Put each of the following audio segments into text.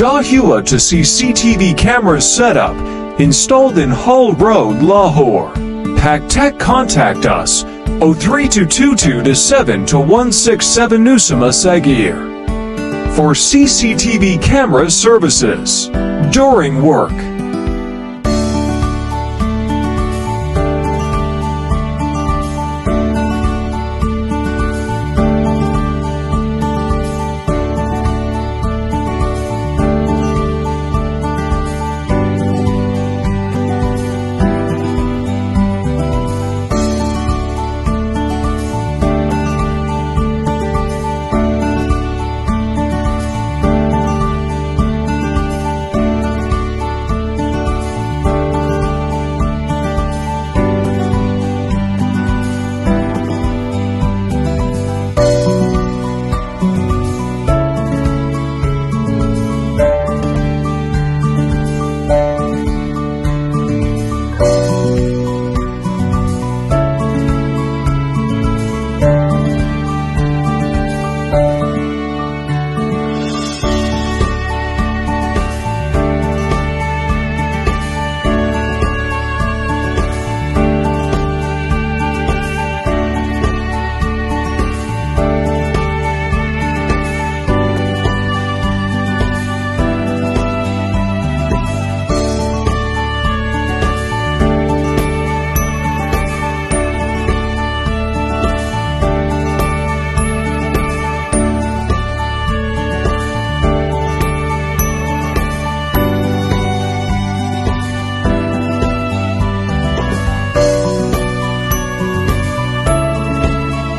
Dahua to CCTV camera setup installed in Hull Road, Lahore. Paktech contact us 03222-72167 Usama Sagheer for CCTV camera services during work.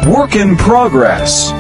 Work in progress.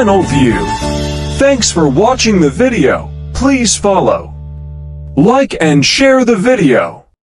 Final view. Thanks for watching the video. Please follow, like and share the video.